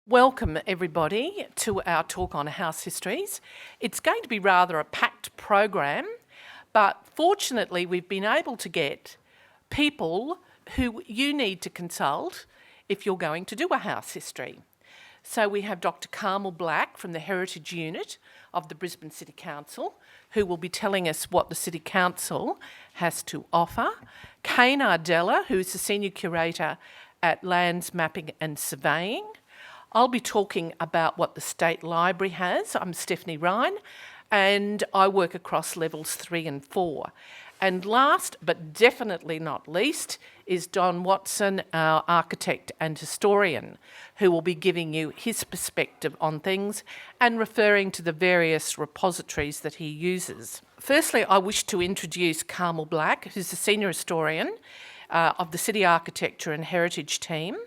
Welcome everybody to our talk on house histories. It's going to be rather a packed program, but fortunately we've been able to get people who you need to consult if you're going to do a house history. So we have Dr. Carmel Black from the Heritage Unit of the Brisbane City Council, who will be telling us what the City Council has to offer. Kaye Nardella, who's the Senior Curator at Lands Mapping and Surveying. I'll be talking about what the State Library has. I'm Stephanie Ryan, and I work across levels 3 and 4. And last, but definitely not least, is Don Watson, our architect and historian, who will be giving you his perspective on things and referring to the various repositories that he uses. Firstly, I wish to introduce Carmel Black, who's the senior historian of the City Architecture and Heritage team.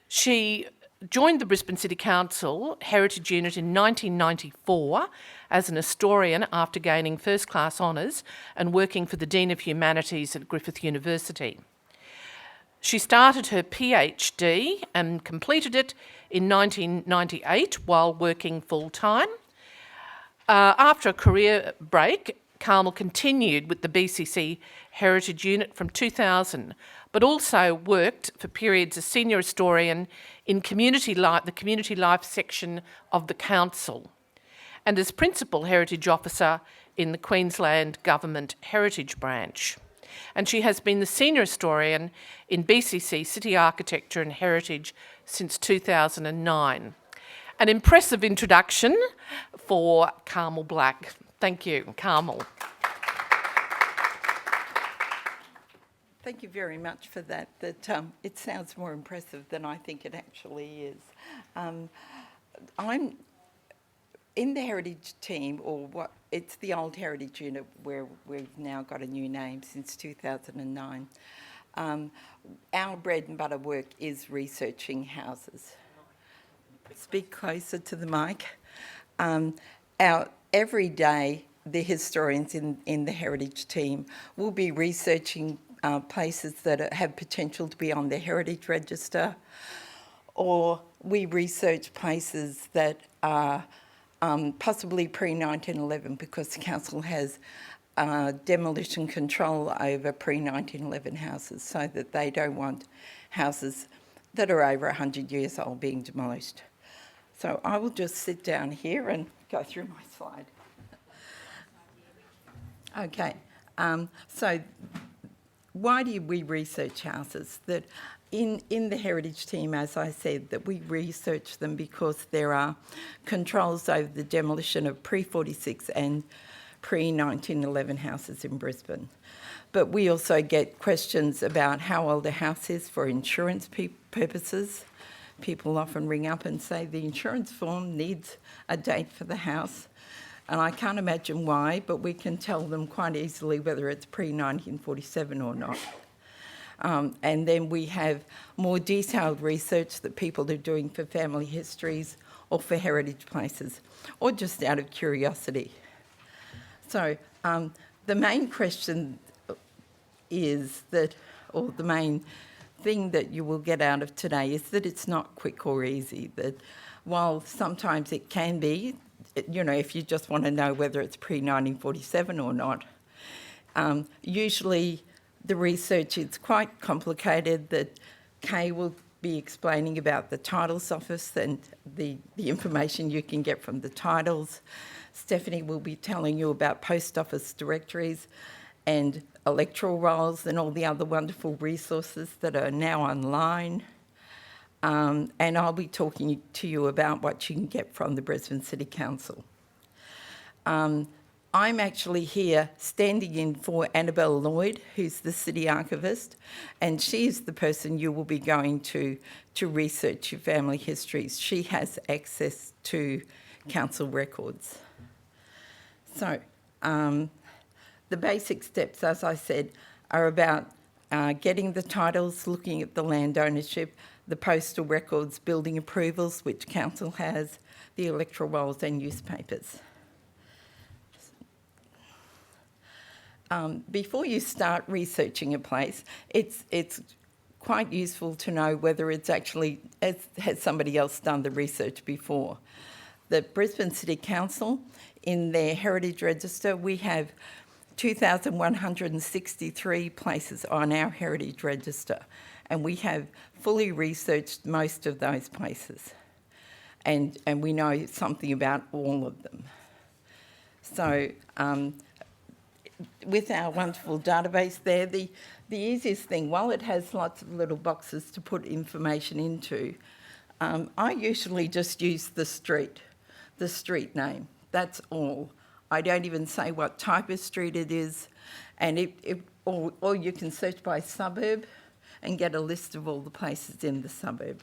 She joined the Brisbane City Council Heritage Unit in 1994 as an historian after gaining first-class honours and working for the Dean of Humanities at Griffith University. She started her PhD and completed it in 1998 while working full-time. After a career break, Carmel continued with the BCC Heritage Unit from 2000, but also worked for periods as senior historian in the community life section of the council and as principal heritage officer in the Queensland Government Heritage Branch. And she has been the senior historian in BCC City Architecture and Heritage since 2009. An impressive introduction for Carmel Black. Thank you, Carmel. Thank you very much for that. It sounds more impressive than I think it actually is. I'm in the Heritage team, it's the old Heritage Unit where we've now got a new name since 2009. Our bread and butter work is researching houses. Speak closer to the mic. Every day, the historians in the Heritage team will be researching places that have potential to be on the Heritage Register, or we research places that are possibly pre-1911 because the council has demolition control over pre-1911 houses, so that they don't want houses that are over 100 years old being demolished. So I will just sit down here and go through my slide. Okay, so why do we research houses? That in the Heritage team, as I said, that we research them because there are controls over the demolition of pre-46 and pre-1911 houses in Brisbane. But we also get questions about how old a house is for insurance purposes. People often ring up and say the insurance form needs a date for the house. And I can't imagine why, but we can tell them quite easily whether it's pre-1947 or not. And then we have more detailed research that people are doing for family histories or for heritage places, or just out of curiosity. So the main question is that, or the main thing that you will get out of today is that it's not quick or easy, that while sometimes it can be, if you just want to know whether it's pre-1947 or not. Usually the research is quite complicated, that Kaye will be explaining about the titles office and the information you can get from the titles. Stephanie will be telling you about post office directories and electoral rolls and all the other wonderful resources that are now online. And I'll be talking to you about what you can get from the Brisbane City Council. I'm actually here standing in for Annabelle Lloyd, who's the City Archivist, and she's the person you will be going to research your family histories. She has access to council records. So the basic steps, as I said, are about getting the titles, looking at the land ownership, the postal records, building approvals, which council has, the electoral rolls and newspapers. Before you start researching a place, it's quite useful to know whether it's actually, has somebody else done the research before. The Brisbane City Council, in their Heritage Register, we have 2,163 places on our Heritage Register, and we have fully researched most of those places, and we know something about all of them. So with our wonderful database there, the easiest thing, while it has lots of little boxes to put information into, I usually just use the street name. That's all. I don't even say what type of street it is, and or you can search by suburb and get a list of all the places in the suburb.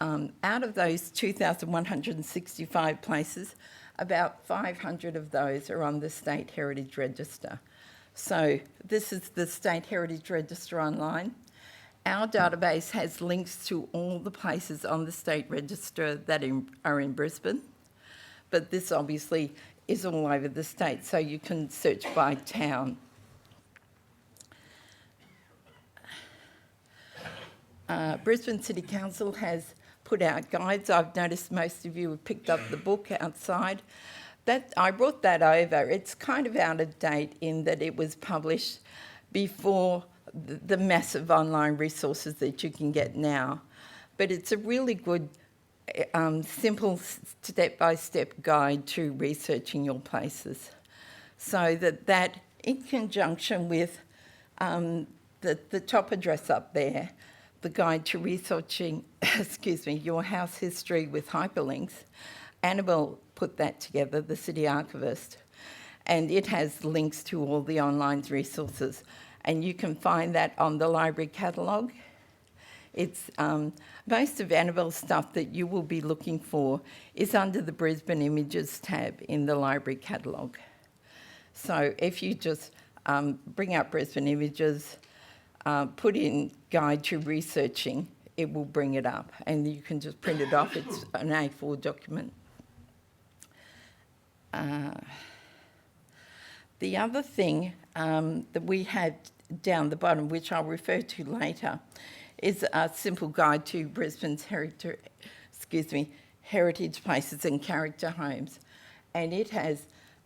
Out of those 2,165 places, about 500 of those are on the State Heritage Register. So this is the State Heritage Register online. Our database has links to all the places on the State Register that are in Brisbane, but this obviously is all over the state, so you can search by town. Brisbane City Council has put out guides. I've noticed most of you have picked up the book outside. I brought that over. It's kind of out of date in that it was published before the massive online resources that you can get now. But it's a really good, simple step-by-step guide to researching your places. So that in conjunction with the top address up there, the guide to researching, your house history with hyperlinks, Annabelle put that together, the City Archivist, and it has links to all the online resources, and you can find that on the library catalogue. It's most of Annabelle's stuff that you will be looking for is under the Brisbane Images tab in the library catalogue. So if you just bring up Brisbane Images, put in Guide to Researching, it will bring it up, and you can just print it off. It's an A4 document. The other thing that we had down the bottom, which I'll refer to later, is a simple guide to Brisbane's heritage places and character homes. And it has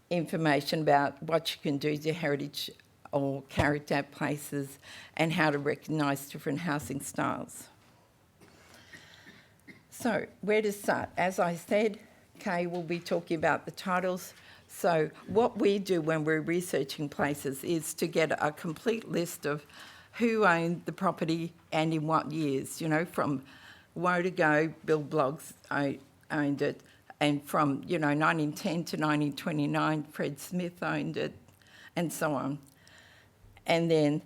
information about what you can do to heritage or character places and how to recognise different housing styles. So where to start? As I said, Kaye will be talking about the titles. So what we do when we're researching places is to get a complete list of who owned the property and in what years, from woe to go, Bill Bloggs owned it, and from, 1910 to 1929, Fred Smith owned it, and so on. And then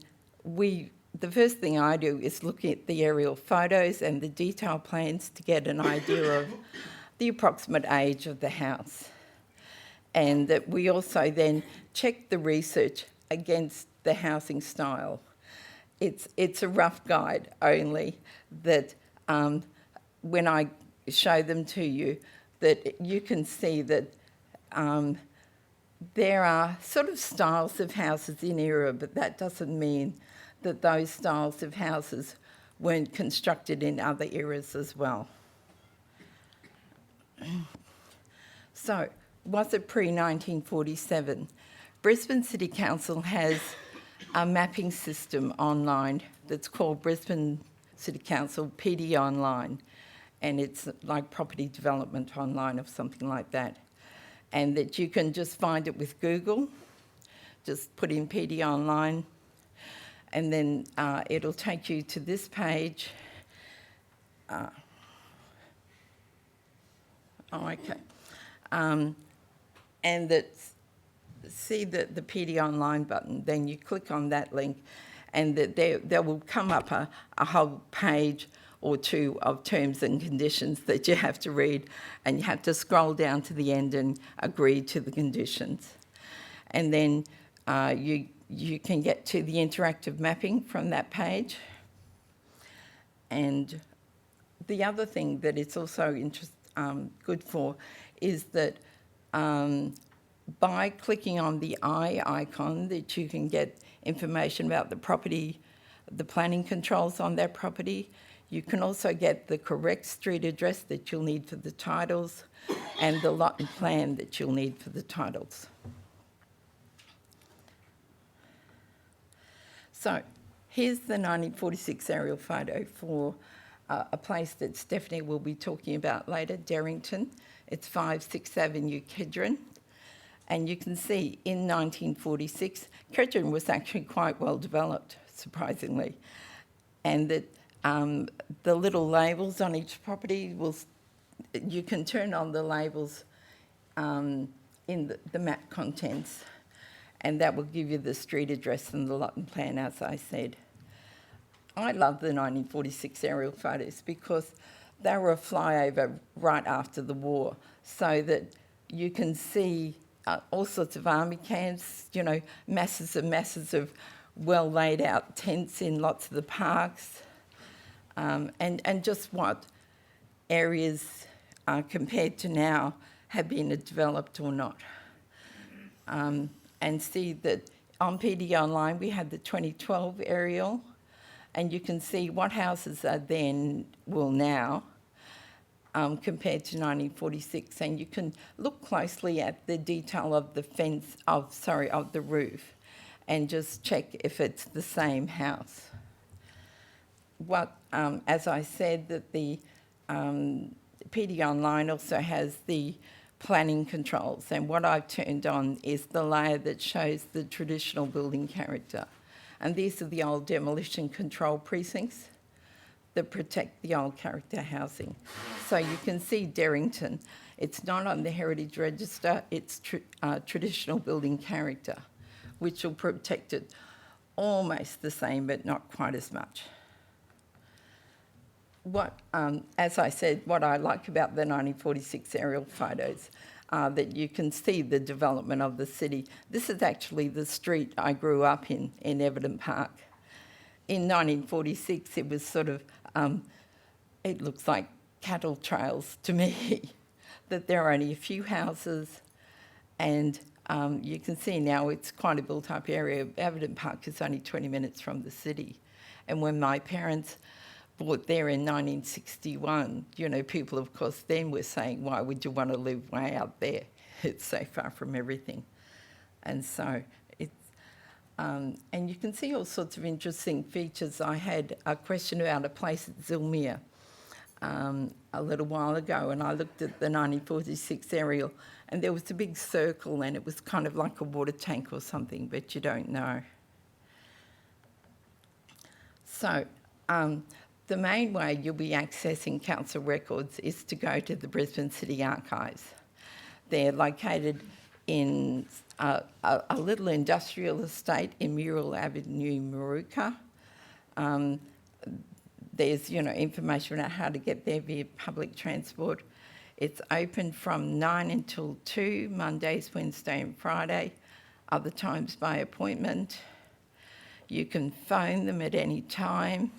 the first thing I do is look at the aerial photos and the detail plans to get an idea of the approximate age of the house. And that we also then check the research against the housing style. It's a rough guide only that when I show them to you, that you can see that there are sort of styles of houses in era, but that doesn't mean that those styles of houses weren't constructed in other eras as well. So, was it pre-1947? Brisbane City Council has a mapping system online that's called Brisbane City Council PD Online, and it's like property development online or something like that, and that you can just find it with Google. Just put in PD Online, and then it'll take you to this page. And see the PD Online button, then you click on that link, and there will come up a whole page or two of terms and conditions that you have to read, and you have to scroll down to the end and agree to the conditions. And then you can get to the interactive mapping from that page. And the other thing that it's also good for is that by clicking on the eye icon, that you can get information about the property the planning controls on that property. You can also get the correct street address that you'll need for the titles and the lot and plan that you'll need for the titles. So here's the 1946 aerial photo for a place that Stephanie will be talking about later, Derrington. It's 5 6th Avenue, Kedron. And you can see in 1946, Kedron was actually quite well developed, surprisingly. And that the little labels on each property you can turn on the labels in the map contents, and that will give you the street address and the lot and plan, as I said. I love the 1946 aerial photos because they were a flyover right after the war, so that you can see all sorts of army camps, you know, masses and masses of well laid out tents in lots of the parks, and just what areas compared to now have been developed or not. And see that on PD Online we had the 2012 aerial, and you can see what houses are then, well now, compared to 1946, and you can look closely at the detail of the fence, of the roof, and just check if it's the same house. As I said, that the PD Online also has the planning controls, and what I've turned on is the layer that shows the traditional building character. And these are the old demolition control precincts that protect the old character housing. So you can see Derrington, it's not on the Heritage Register, it's traditional building character, which will protect it almost the same but not quite as much. As I said, what I like about the 1946 aerial photos are that you can see the development of the city. This is actually the street I grew up in Everton Park. In 1946, it was sort of, it looks like cattle trails to me, that there are only a few houses, and you can see now it's quite a built-up area. Everton Park is only 20 minutes from the city. And when my parents bought there in 1961, you know, people, of course, then were saying, why would you want to live way out there? It's so far from everything. And so it's, and you can see all sorts of interesting features. I had a question about a place at Zilmere a little while ago, and I looked at the 1946 aerial, and there was a big circle, and it was kind of like a water tank or something, but you don't know. So, the main way you'll be accessing council records is to go to the Brisbane City Archives. They're located in a little industrial estate in Muriel Avenue, Moorooka. There's, you know, information about how to get there via public transport. It's open from 9 until 2, Mondays, Wednesday and Friday, other times by appointment. You can phone them at any time.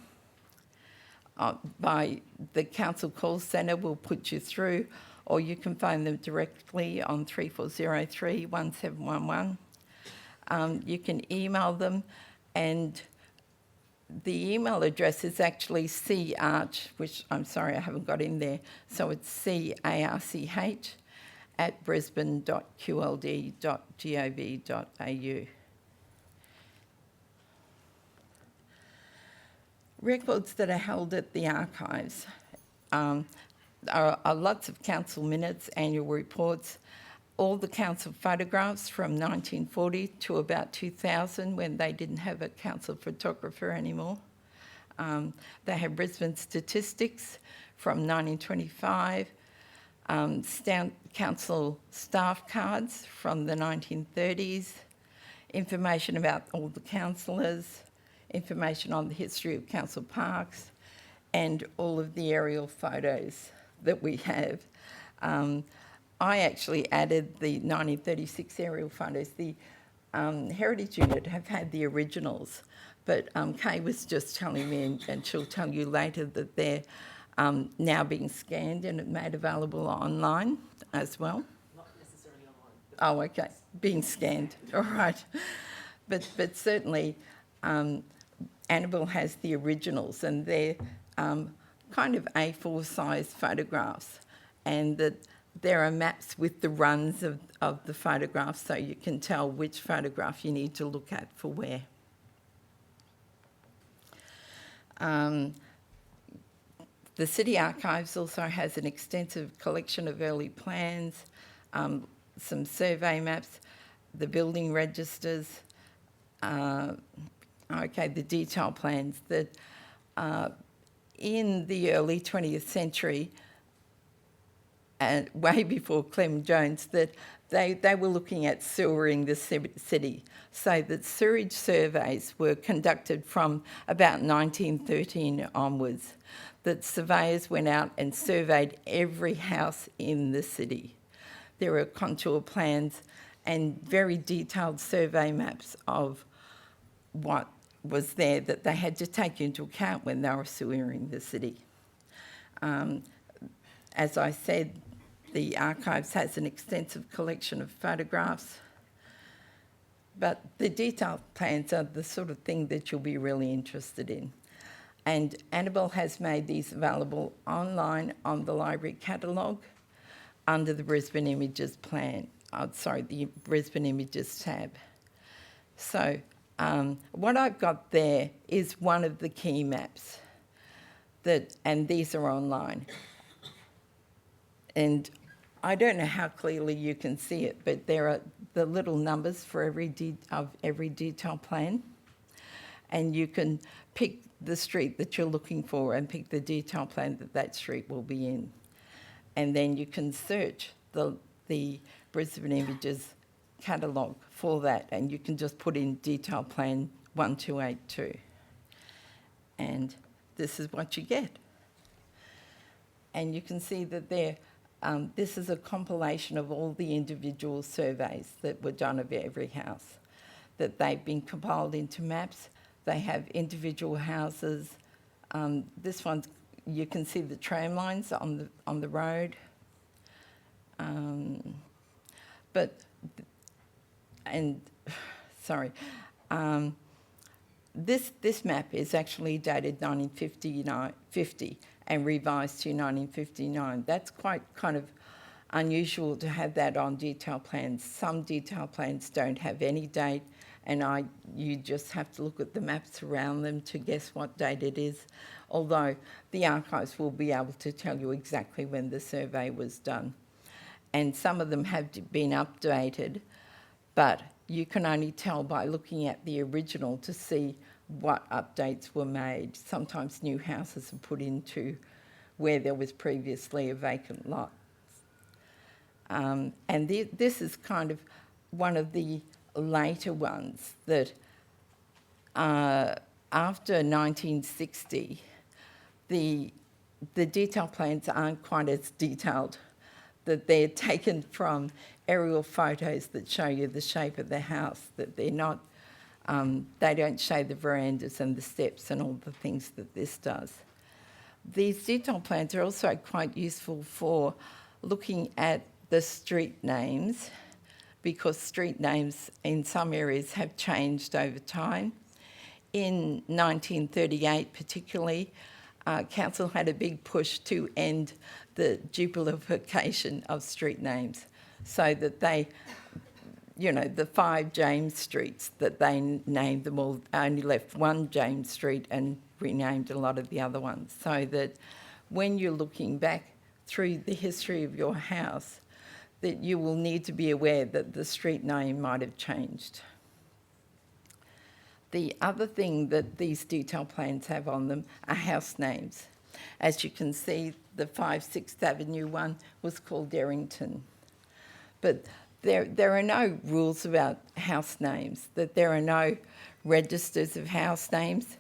By the council call centre will put you through, or you can phone them directly on 3403 1711. You can email them, and the email address is actually carch, which I'm sorry I haven't got in there, so it's carch @brisbane.qld.gov.au. Records that are held at the archives are lots of council minutes, annual reports, all the council photographs from 1940 to about 2000 when they didn't have a council photographer anymore. They have Brisbane statistics from 1925, council staff cards from the 1930s, information about all the councillors, information on the history of council parks, and all of the aerial photos that we have. I actually added the 1936 aerial photos. The Heritage Unit have had the originals, but Kaye was just telling me, and she'll tell you later, that they're now being scanned and made available online as well. Not necessarily online. Oh, okay, being scanned, all right. But certainly, Annabelle has the originals, and they're kind of A4 size photographs, and that there are maps with the runs of the photographs, so you can tell which photograph you need to look at for where. The City Archives also has an extensive collection of early plans, some survey maps, the building registers, the detail plans that in the early 20th century, and way before Clem Jones, that they were looking at sewering the city, so that sewerage surveys were conducted from about 1913 onwards, that surveyors went out and surveyed every house in the city. There were contour plans and very detailed survey maps of what was there that they had to take into account when they were sewering the city. As I said, the Archives has an extensive collection of photographs, but the detailed plans are the sort of thing that you'll be really interested in. And Annabelle has made these available online on the library catalogue under the Brisbane Images the Brisbane Images tab. So what I've got there is one of the key maps, and these are online. And I don't know how clearly you can see it, but there are the little numbers for every detail plan, and you can pick the street that you're looking for and pick the detail plan that street will be in. And then you can search the Brisbane Images catalogue for that, and you can just put in detail plan 1282. And this is what you get. And you can see that this is a compilation of all the individual surveys that were done of every house, that they've been compiled into maps. They have individual houses. This one, you can see the tram lines on the road. This map is actually dated 1950 and revised to 1959. That's quite kind of unusual to have that on detail plans. Some detail plans don't have any date, and you just have to look at the maps around them to guess what date it is, although the Archives will be able to tell you exactly when the survey was done. And some of them have been updated, but you can only tell by looking at the original to see what updates were made. Sometimes new houses are put into where there was previously a vacant lot. This is kind of one of the later ones that after 1960, the detail plans aren't quite as detailed, that they're taken from aerial photos that show you the shape of the house, that they're not, they don't show the verandas and the steps and all the things that this does. These detail plans are also quite useful for looking at the street names, because street names in some areas have changed over time. In 1938 particularly, Council had a big push to end the duplication of street names, so that they, the 5 James Streets that they named them all, only left 1 James Street and renamed a lot of the other ones, so that when you're looking back through the history of your house, that you will need to be aware that the street name might have changed. The other thing that these detail plans have on them are house names. As you can see, the 6th Avenue one was called Darrington. But there are no rules about house names, that there are no registers of house names.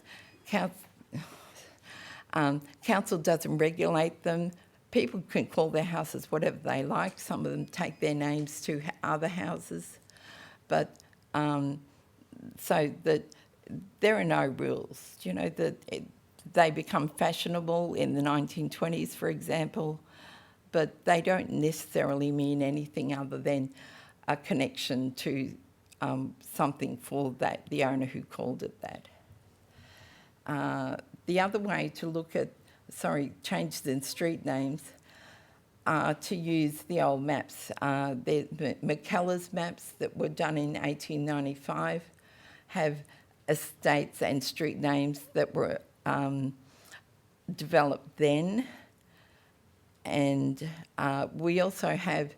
Council doesn't regulate them. People can call their houses whatever they like. Some of them take their names to other houses. But so that there are no rules, that they become fashionable in the 1920s, for example, but they don't necessarily mean anything other than a connection to something for the owner who called it that. The other way to look at, changes in street names, to use the old maps. The McKellar's maps that were done in 1895 have estates and street names that were developed then. And we also have,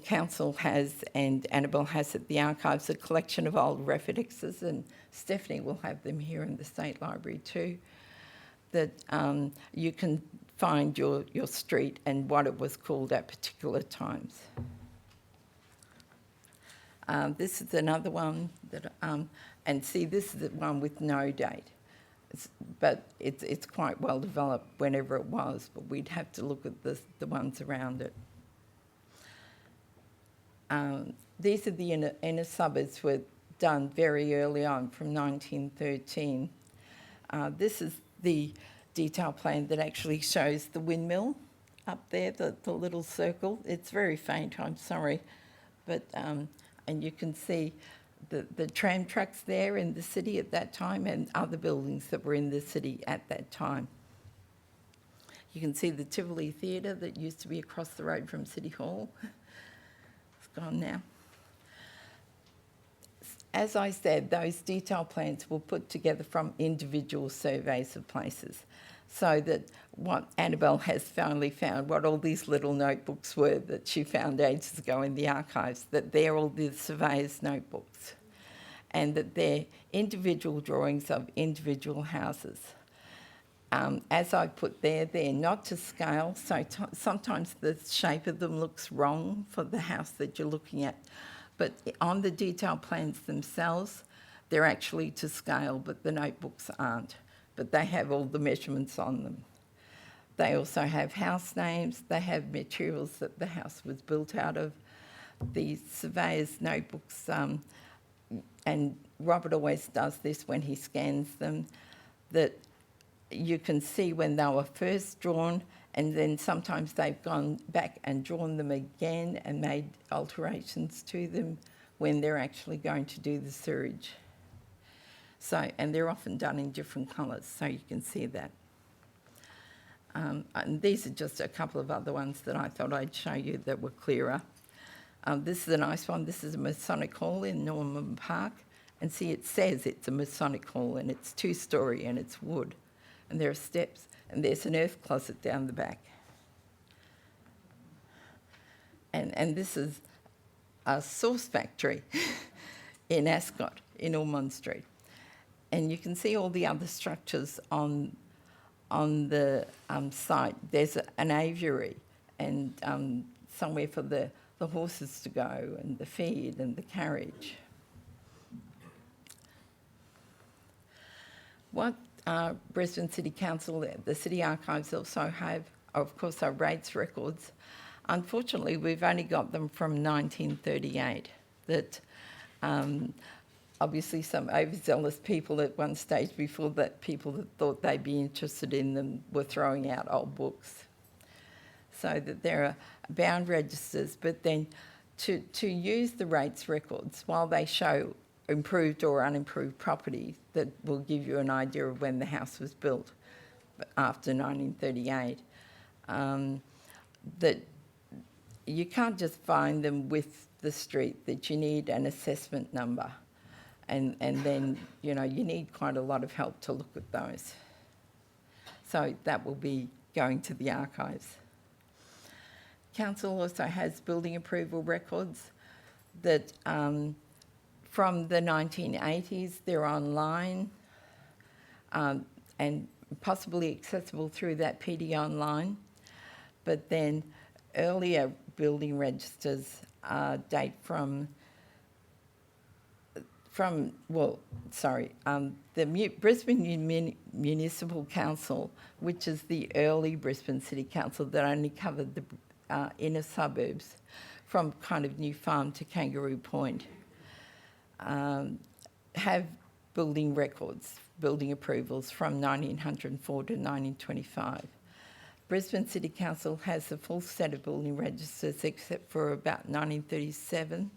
Council has, and Annabelle has at the Archives, a collection of old references, and Stephanie will have them here in the State Library too, that you can find your street and what it was called at particular times. This is another one that, and see, this is the one with no date. But it's quite well developed whenever it was, but we'd have to look at the ones around it. These are the inner suburbs were done very early on from 1913. This is the detail plan that actually shows the windmill up there, the little circle. It's very faint, I'm sorry, but and you can see the tram tracks there in the city at that time and other buildings that were in the city at that time. You can see the Tivoli Theatre that used to be across the road from City Hall. It's gone now. As I said, those detail plans were put together from individual surveys of places, so that what Annabelle has finally found, what all these little notebooks were that she found ages ago in the archives, that they're all the surveyors' notebooks, and that they're individual drawings of individual houses. As I put there, they're not to scale, so sometimes the shape of them looks wrong for the house that you're looking at. But on the detail plans themselves, they're actually to scale, but the notebooks aren't. But they have all the measurements on them. They also have house names, they have materials that the house was built out of. The surveyor's notebooks, and Robert always does this when he scans them, that you can see when they were first drawn, and then sometimes they've gone back and drawn them again and made alterations to them when they're actually going to do the sewerage. So, and they're often done in different colours, so you can see that. And these are just a couple of other ones that I thought I'd show you that were clearer. This is a nice one. This is a Masonic Hall in Norman Park. And see, it says it's a Masonic Hall and it's 2-storey and it's wood. And there are steps and there's an earth closet down the back. And this is a sauce factory in Ascot, in Ormond Street. And you can see all the other structures on the site. There's an aviary and somewhere for the horses to go and the feed and the carriage. What Brisbane City Council, the City Archives also have, of course, are rates records. Unfortunately, we've only got them from 1938. That obviously some overzealous people at one stage before that, people that thought they'd be interested in them were throwing out old books. So that there are bound registers, but then to use the rates records, while they show improved or unimproved property, that will give you an idea of when the house was built after 1938, that you can't just find them with the street, that you need an assessment number. And then, you need quite a lot of help to look at those. So that will be going to the archives. Council also has building approval records that from the 1980s, they're online and possibly accessible through that PD Online. But then earlier building registers date from the Brisbane Municipal Council, which is the early Brisbane City Council that only covered the inner suburbs from kind of New Farm to Kangaroo Point, have building records, building approvals from 1904 to 1925. Brisbane City Council has a full set of building registers except for about 1937,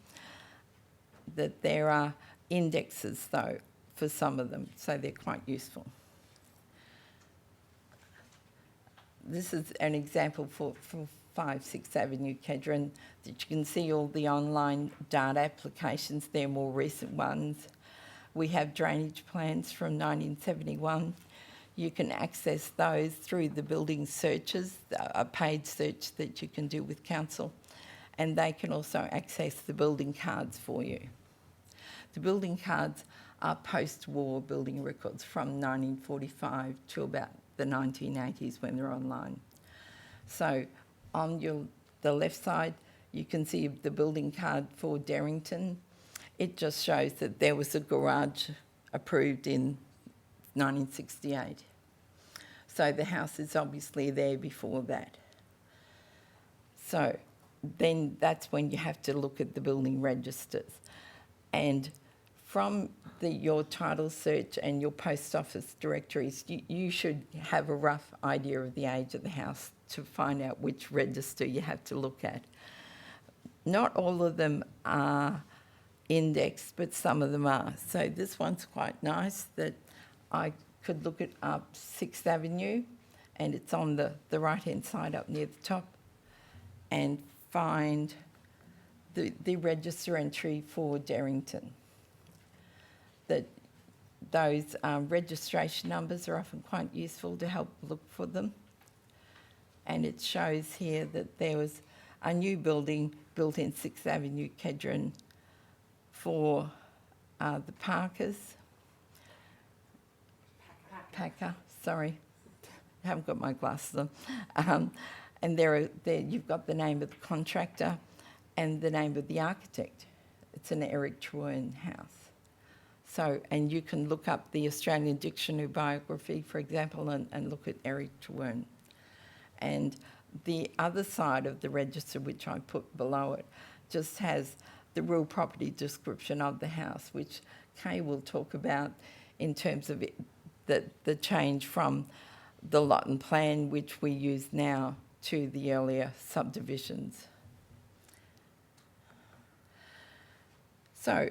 that there are indexes though for some of them, so they're quite useful. this is an example for 5 6 Avenue, Kedron, that you can see all the online data applications. They're more recent ones. We have drainage plans from 1971. You can access those through the building searches, a paid search that you can do with council, and they can also access the building cards for you. The building cards are post-war building records from 1945 to about the 1980s when they're online. So on the left side, you can see the building card for Darrington. It just shows that there was a garage approved in 1968. So the house is obviously there before that. So then that's when you have to look at the building registers. And from your title search and your post office directories, you should have a rough idea of the age of the house to find out which register you have to look at. Not all of them are indexed, but some of them are. So this one's quite nice, that I could look it up 6th Avenue, and it's on the right-hand side up near the top, and find the register entry for Darrington. Those registration numbers are often quite useful to help look for them. And it shows here that there was a new building built in 6th Avenue, Kedron, for the Parkers. Packer, sorry. I haven't got my glasses on. And there you've got the name of the contractor and the name of the architect. It's an Eric Trewern house. So, and you can look up the Australian Dictionary biography, for example, and look at Eric Trewern. And the other side of the register, which I put below it, just has the real property description of the house, which Kaye will talk about in terms of the change from the lot and plan, which we use now, to the earlier subdivisions. So,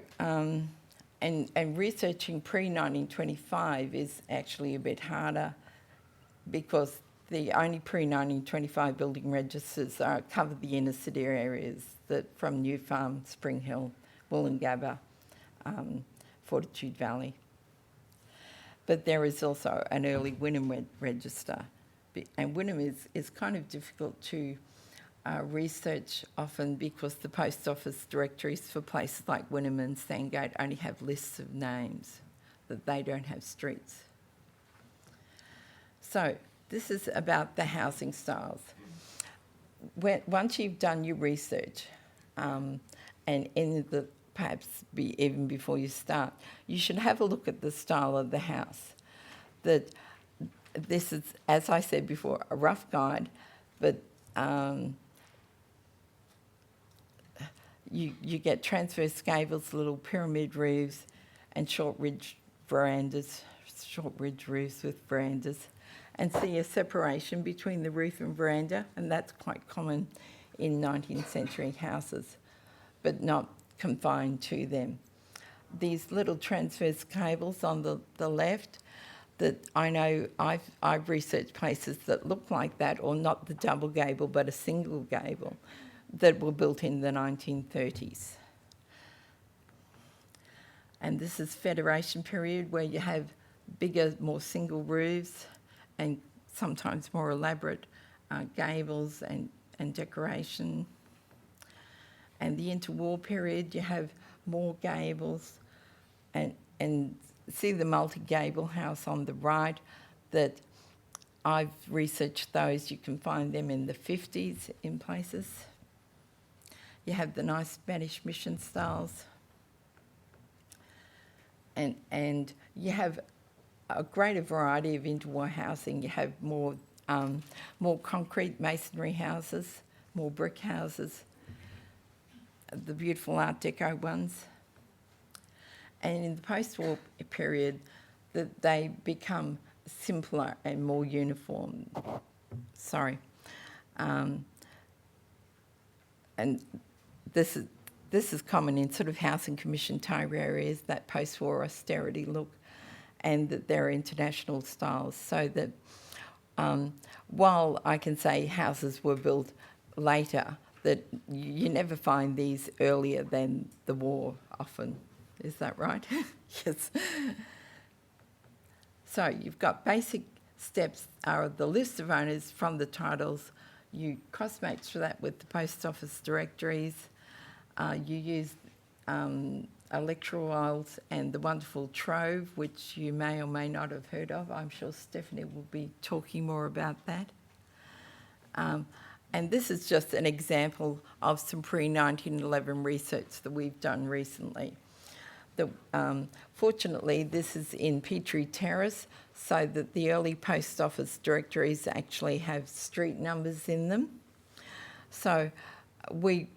and researching pre-1925 is actually a bit harder, because the only pre-1925 building registers cover the inner city areas, that from New Farm, Spring Hill, Woolloongabba, Fortitude Valley. But there is also an early Wynnum register. And Wynnum is kind of difficult to research often, because the post office directories for places like Wynnum and Sandgate only have lists of names, that they don't have streets. So this is about the housing styles. Once you've done your research, and perhaps even before you start, you should have a look at the style of the house. That this is, as I said before, a rough guide, but you get transverse gables, little pyramid roofs, and short ridge roofs with verandas, and see a separation between the roof and veranda, and that's quite common in 19th century houses, but not confined to them. These little transverse cables on the left, that I know I've researched places that look like that, or not the double gable but a single gable, that were built in the 1930s. And this is Federation period, where you have bigger, more single roofs, and sometimes more elaborate gables and decoration. And the interwar period, you have more gables, and see the multi-gable house on the right, that I've researched those. You can find them in the 50s in places. You have the nice Spanish mission styles. And you have a greater variety of interwar housing. You have more concrete masonry houses, more brick houses, the beautiful Art Deco ones. And in the post-war period, that they become simpler and more uniform. And this is common in sort of housing commission type areas, that post-war austerity look, and that they're international styles, so that while I can say houses were built later, that you never find these earlier than the war often. Is that right? Yes. So you've got basic steps are the list of owners from the titles. You cross-match that with the post office directories. You use electoral rolls and the wonderful trove, which you may or may not have heard of. I'm sure Stephanie will be talking more about that. And this is just an example of some pre-1911 research that we've done recently. Fortunately, this is in Petrie Terrace, so that the early post office directories actually have street numbers in them. So we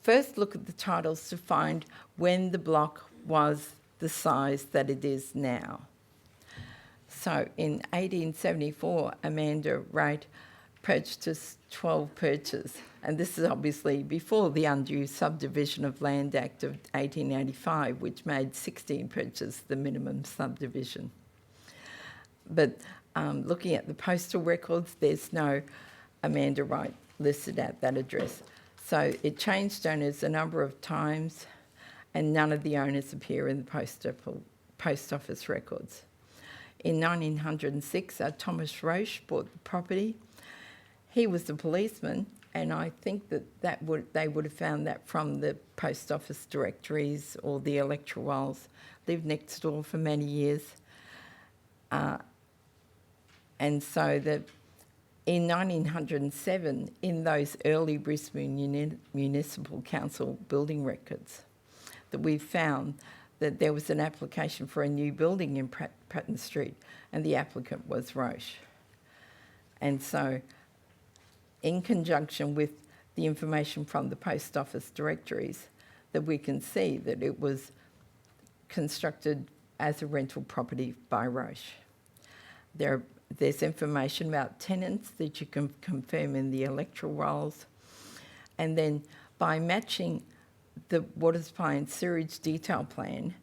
first look at the titles to find when the block was the size that it is now. So in 1874, Amanda Wright purchased 12 perches, and this is obviously before the Undue Subdivision of Land Act of 1885, which made 16 perches the minimum subdivision. But looking at the postal records, there's no Amanda Wright listed at that address. So it changed owners a number of times, and none of the owners appear in the post office records. In 1906, Thomas Roche bought the property. He was a policeman, and I think they would have found that from the post office directories or the electoral rolls. Lived next door for many years. And so in 1907, in those early Brisbane Municipal Council building records, that we found that there was an application for a new building in Pratton Street, and the applicant was Roche. And so, in conjunction with the information from the post office directories, that we can see that it was constructed as a rental property by Roche. There's information about tenants that you can confirm in the electoral rolls. And then by matching the water supply and sewerage detail plan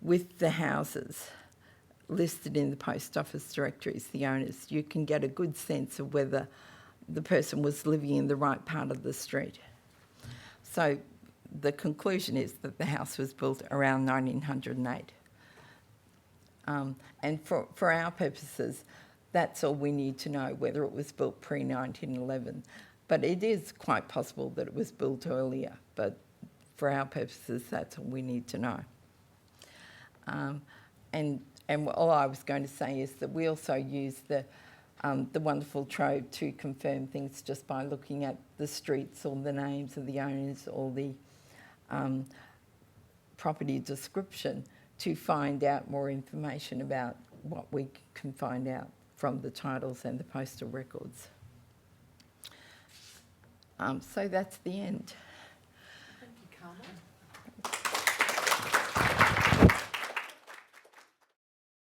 with the houses listed in the post office directories, the owners, you can get a good sense of whether the person was living in the right part of the street. So the conclusion is that the house was built around 1908. And for our purposes, that's all we need to know, whether it was built pre-1911. But it is quite possible that it was built earlier, but for our purposes, that's all we need to know. And all I was going to say is that we also use the wonderful trove to confirm things just by looking at the streets or the names of the owners or the property description to find out more information about what we can find out from the titles and the postal records. So that's the end. Thank you, Carmel.